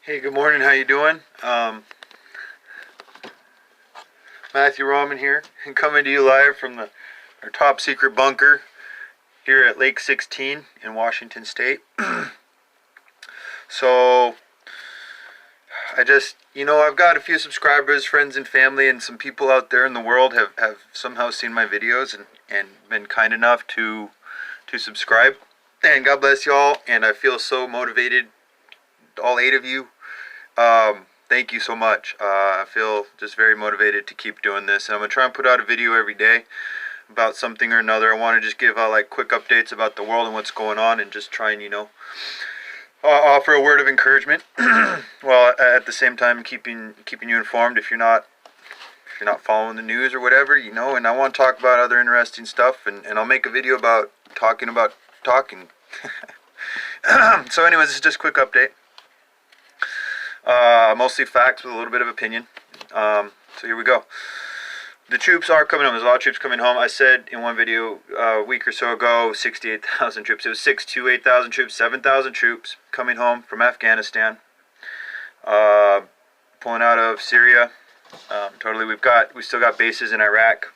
Hey, good morning. How you doing? Matthew Roman here, coming to you live from our top secret bunker here at Lake 16 in Washington State. So, I've got a few subscribers, friends and family, and some people out there in the world have somehow seen my videos and been kind enough to subscribe. And God bless y'all, and I feel so motivated, all 8 of you. Thank you so much. I feel just very motivated to keep doing this. And I'm going to try and put out a video every day about something or another. I want to just give like quick updates about the world and what's going on, and just try and, offer a word of encouragement. While at the same time keeping you informed if you're not following the news or whatever, and I want to talk about other interesting stuff, and I'll make a video about talking. So anyways, this is just a quick update. Mostly facts with a little bit of opinion. So here we go. The troops are coming home. There's a lot of troops coming home. I said in one video a week or so ago, 68,000 troops. It was 6 to 8,000 troops, 7,000 troops coming home from Afghanistan, pulling out of Syria. Totally, we still got bases in Iraq,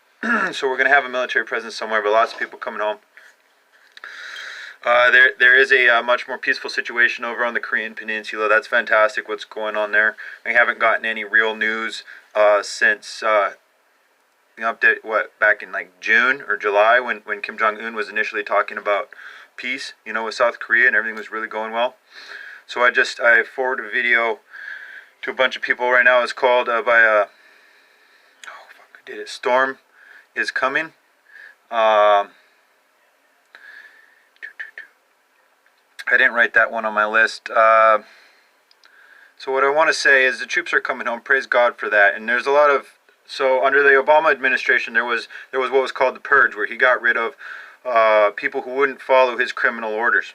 so we're gonna have a military presence somewhere. But lots of people coming home. There is a much more peaceful situation over on the Korean Peninsula. That's fantastic what's going on there. I haven't gotten any real news since the update, back in like June or July when Kim Jong-un was initially talking about peace, with South Korea, and everything was really going well. So I forwarded a video to a bunch of people right now. It's called Storm is Coming. I didn't write that one on my list. So what I want to say is the troops are coming home. Praise God for that. And there's a lot of... So under the Obama administration, there was what was called the purge, where he got rid of people who wouldn't follow his criminal orders.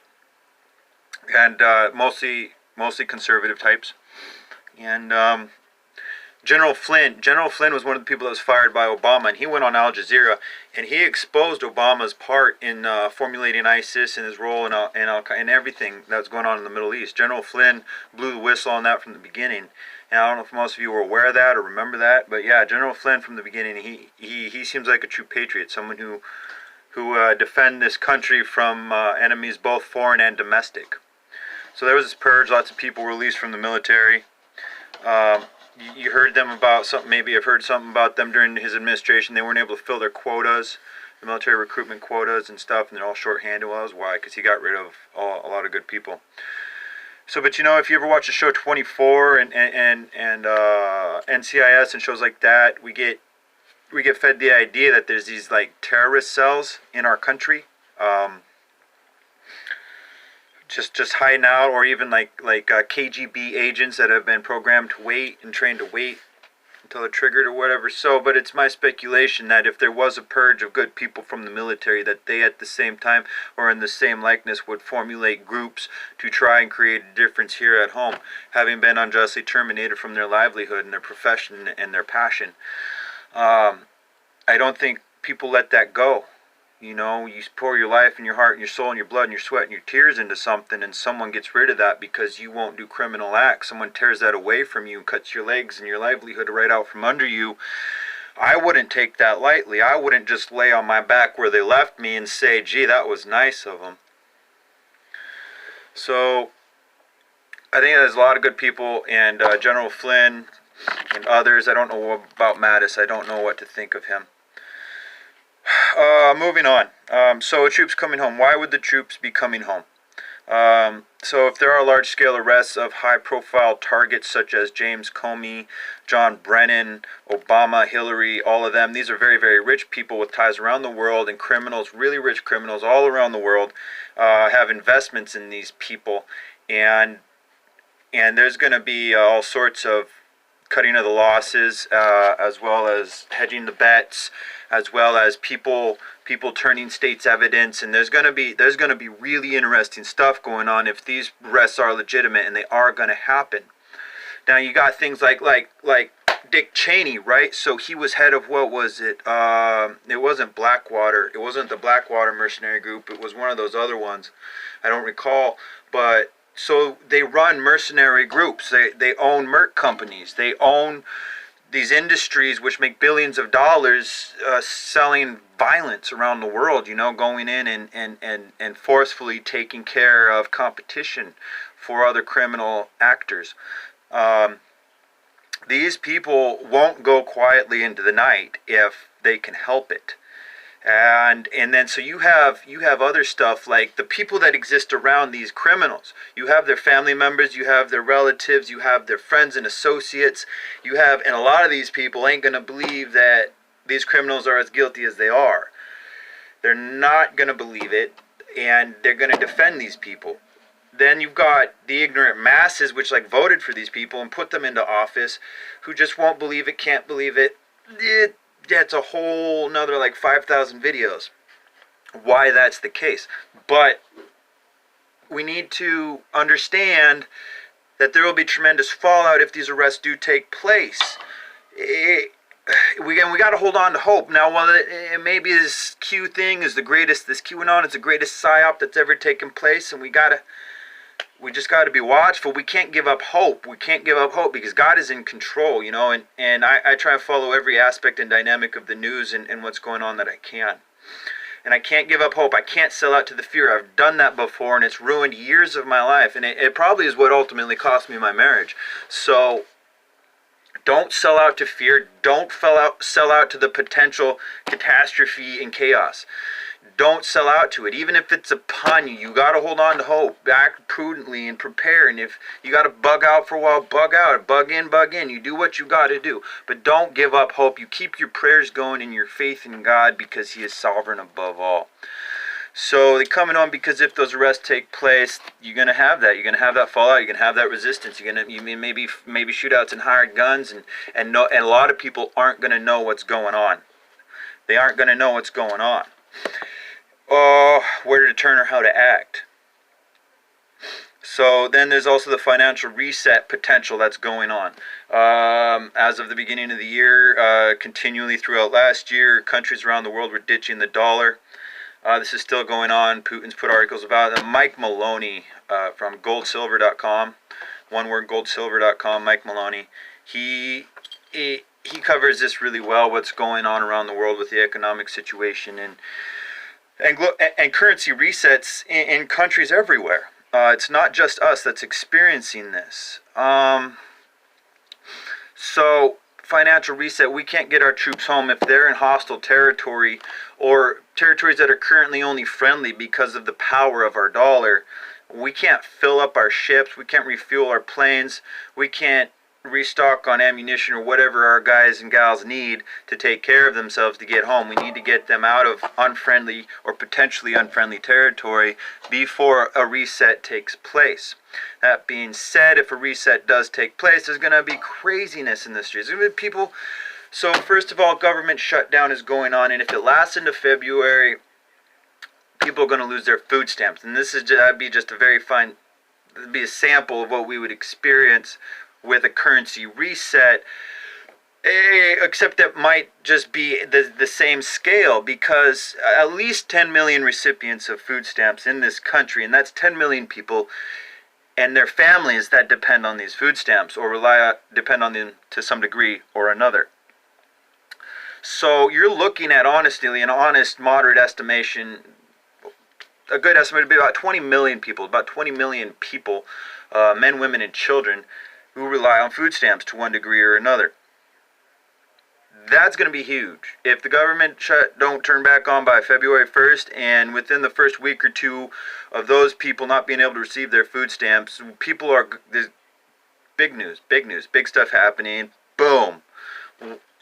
And mostly conservative types. And General Flynn was one of the people that was fired by Obama, and he went on Al Jazeera, and he exposed Obama's part in formulating ISIS and his role in everything that was going on in the Middle East. General Flynn blew the whistle on that from the beginning, and I don't know if most of you were aware of that or remember that, but yeah, General Flynn from the beginning, he seems like a true patriot, someone who defend this country from enemies both foreign and domestic. So there was this purge, lots of people were released from the military. You heard them about something, maybe I've heard something about them during his administration. They weren't able to fill their quotas, the military recruitment quotas and stuff, and they're all short-handed. Well, that was why, because he got rid of a lot of good people. So, but if you ever watch the show 24 and NCIS and shows like that, we get fed the idea that there's these like terrorist cells in our country. Just hiding out, or even like KGB agents that have been programmed to wait and trained to wait until they're triggered or whatever. So, but it's my speculation that if there was a purge of good people from the military, that they at the same time or in the same likeness would formulate groups to try and create a difference here at home, having been unjustly terminated from their livelihood and their profession and their passion. I don't think people let that go. You pour your life and your heart and your soul and your blood and your sweat and your tears into something, and someone gets rid of that because you won't do criminal acts. Someone tears that away from you and cuts your legs and your livelihood right out from under you. I wouldn't take that lightly. I wouldn't just lay on my back where they left me and say, gee, that was nice of them. So I think there's a lot of good people, and General Flynn and others. I don't know about Mattis. I don't know what to think of him. Moving on. So troops coming home. Why would the troops be coming home? So if there are large-scale arrests of high-profile targets such as James Comey, John Brennan, Obama, Hillary, all of them, these are very, very rich people with ties around the world, and criminals, really rich criminals all around the world, have investments in these people, and there's going to be all sorts of cutting of the losses, as well as hedging the bets, as well as people turning state's evidence, and there's gonna be really interesting stuff going on if these arrests are legitimate, and they are gonna happen. Now you got things like Dick Cheney, right? So he was head of, what was it? It wasn't Blackwater. It wasn't the Blackwater mercenary group. It was one of those other ones. I don't recall, but So they run mercenary groups. They own merc companies. They own these industries which make billions of dollars selling violence around the world, going in and forcefully taking care of competition for other criminal actors. These people won't go quietly into the night if they can help it. And then so you have other stuff like the people that exist around these criminals. You have their family members, you have their relatives, you have their friends and associates. And a lot of these people ain't gonna believe that these criminals are as guilty as they are. They're not gonna believe it, and they're gonna defend these people. Then you've got the ignorant masses which voted for these people and put them into office, who just won't believe it, can't believe it. It's a whole another 5,000 videos why that's the case. But we need to understand that there will be tremendous fallout if these arrests do take place. We got to hold on to hope. Now, while it maybe this Q thing is the greatest, this QAnon is the greatest psyop that's ever taken place, and we just got to be watchful. We can't give up hope. We can't give up hope because God is in control, and I try to follow every aspect and dynamic of the news and what's going on that I can. And I can't give up hope. I can't sell out to the fear. I've done that before, and it's ruined years of my life. And it probably is what ultimately cost me my marriage. So don't sell out to fear. Don't sell out to the potential catastrophe and chaos. Don't sell out to it. Even if it's upon you, you got to hold on to hope. Act prudently and prepare. And if you got to bug out for a while, bug out. Bug in. You do what you got to do. But don't give up hope. You keep your prayers going and your faith in God because He is sovereign above all. So they're coming on because if those arrests take place, you're going to have that. You're going to have that fallout. You're going to have that resistance. You maybe shootouts and hired guns. And a lot of people aren't going to know what's going on. They aren't going to know what's going on. Where to turn or how to act. So then there's also the financial reset potential that's going on. As of the beginning of the year, continually throughout last year, countries around the world were ditching the dollar. This is still going on. Putin's put articles about it. Mike Maloney from goldsilver.com, one word goldsilver.com, Mike Maloney, he covers this really well, what's going on around the world with the economic situation and currency resets in countries everywhere. It's not just us that's experiencing this. So financial reset, we can't get our troops home if they're in hostile territory or territories that are currently only friendly because of the power of our dollar. We can't fill up our ships. We can't refuel our planes. We can't restock on ammunition or whatever our guys and gals need to take care of themselves to get home. We need to get them out of unfriendly or potentially unfriendly territory before a reset takes place. That being said, if a reset does take place, there's going to be craziness in the streets. There's going to be people. So first of all, government shutdown is going on, and if it lasts into February, people are going to lose their food stamps. And that'd be just it'd be a sample of what we would experience with a currency reset, except that might just be the same scale, because at least 10 million recipients of food stamps in this country, and that's 10 million people and their families that depend on these food stamps or depend on them to some degree or another. So you're looking at, honestly, an honest, moderate estimation, a good estimate would be about 20 million people, men, women, and children, who rely on food stamps to one degree or another. That's going to be huge. If the government don't turn back on by February 1st, and within the first week or two of those people not being able to receive their food stamps, there's big news, big stuff happening. Boom.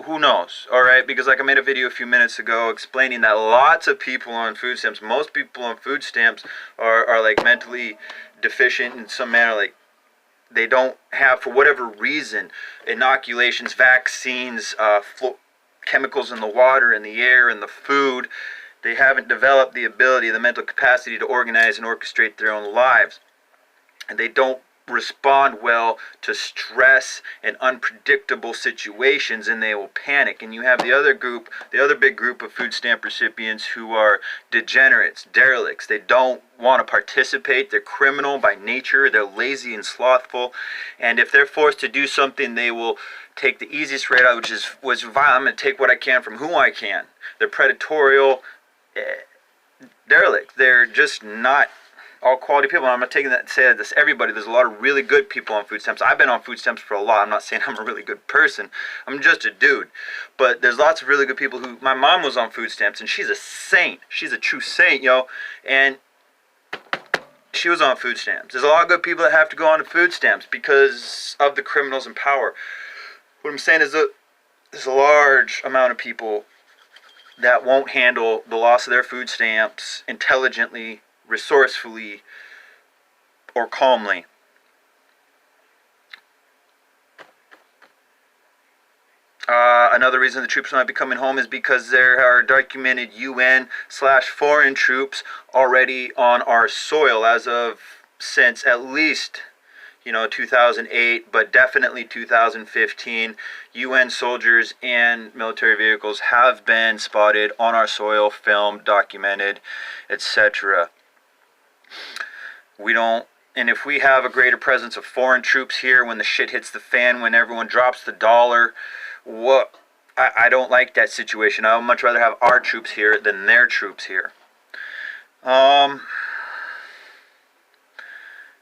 Who knows? All right, because I made a video a few minutes ago explaining that lots of people on food stamps, most people on food stamps are mentally deficient in some manner, they don't have, for whatever reason, inoculations, vaccines, chemicals in the water, in the air, in the food. They haven't developed the ability, the mental capacity to organize and orchestrate their own lives. And they don't respond well to stress and unpredictable situations, and they will panic. And you have the other group, the other big group of food stamp recipients who are degenerates, derelicts. They don't want to participate. They're criminal by nature. They're lazy and slothful. And if they're forced to do something, they will take the easiest route out, which is violent. I'm going to take what I can from who I can. They're predatorial, derelict. They're just not all quality people. I'm not taking that to say this everybody. There's a lot of really good people on food stamps. I've been on food stamps for a lot. I'm not saying I'm a really good person. I'm just a dude. But there's lots of really good people who... My mom was on food stamps, and she's a saint. She's a true saint, yo. And she was on food stamps. There's a lot of good people that have to go on to food stamps because of the criminals in power. What I'm saying is that there's a large amount of people that won't handle the loss of their food stamps intelligently, resourcefully, or calmly. Another reason the troops might be coming home is because there are documented UN/foreign troops already on our soil as of since at least 2008, but definitely 2015. UN soldiers and military vehicles have been spotted on our soil, filmed, documented, etc. And if we have a greater presence of foreign troops here when the shit hits the fan, when everyone drops the dollar, I don't like that situation. I would much rather have our troops here than their troops here.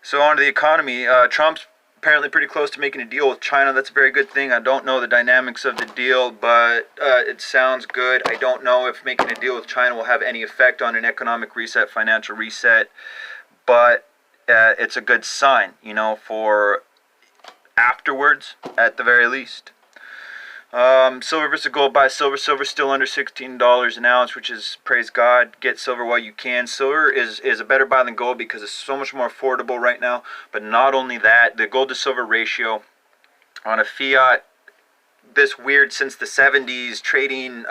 So on to the economy. Trump's apparently pretty close to making a deal with China. That's a very good thing. I don't know the dynamics of the deal, but it sounds good. I don't know if making a deal with China will have any effect on an economic reset, financial reset, but it's a good sign, for afterwards, at the very least. Silver versus gold. Buy silver. Silver's still under $16 an ounce, which is, praise God. Get silver while you can. Silver is a better buy than gold because it's so much more affordable right now. But not only that, the gold to silver ratio on a fiat, this weird since the 70s trading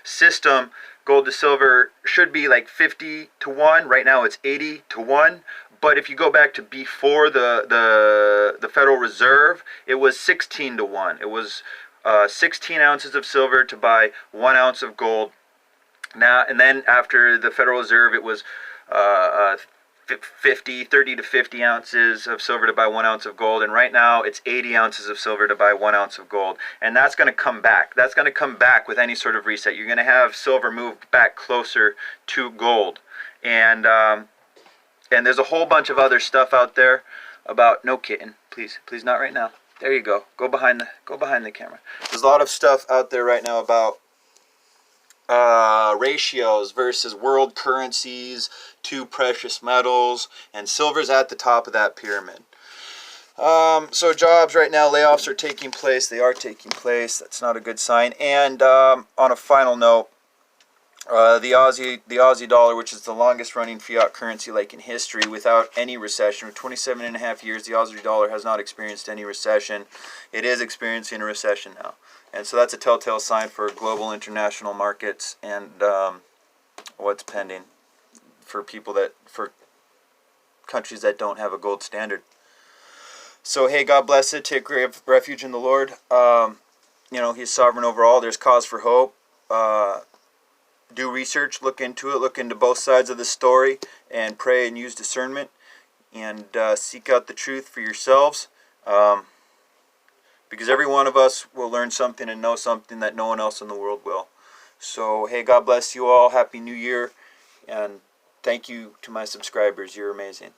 system, gold to silver should be like 50 to 1. Right now it's 80 to 1. But if you go back to before the Federal Reserve, it was 16 to 1. It was 16 ounces of silver to buy 1 ounce of gold. Now and then after the Federal Reserve, it was 30 to 50 ounces of silver to buy 1 ounce of gold. And right now it's 80 ounces of silver to buy 1 ounce of gold. And that's going to come back. That's going to come back with any sort of reset. You're going to have silver move back closer to gold. And there's a whole bunch of other stuff out there about... No kitten, please not right now. There you go. Go behind the camera. There's a lot of stuff out there right now about ratios versus world currencies to precious metals, and silver's at the top of that pyramid. So jobs right now, layoffs are taking place. They are taking place. That's not a good sign. And on a final note, the Aussie dollar, which is the longest running fiat currency like in history without any recession, for 27.5 years, the Aussie dollar has not experienced any recession. It is experiencing a recession now. And so that's a telltale sign for global international markets and what's pending for countries that don't have a gold standard. So hey, God bless it. Take refuge in the Lord. He's sovereign over all. There's cause for hope. Do research, look into it, look into both sides of the story, and pray and use discernment, and seek out the truth for yourselves, because every one of us will learn something and know something that no one else in the world will. So, hey, God bless you all. Happy New Year, and thank you to my subscribers. You're amazing.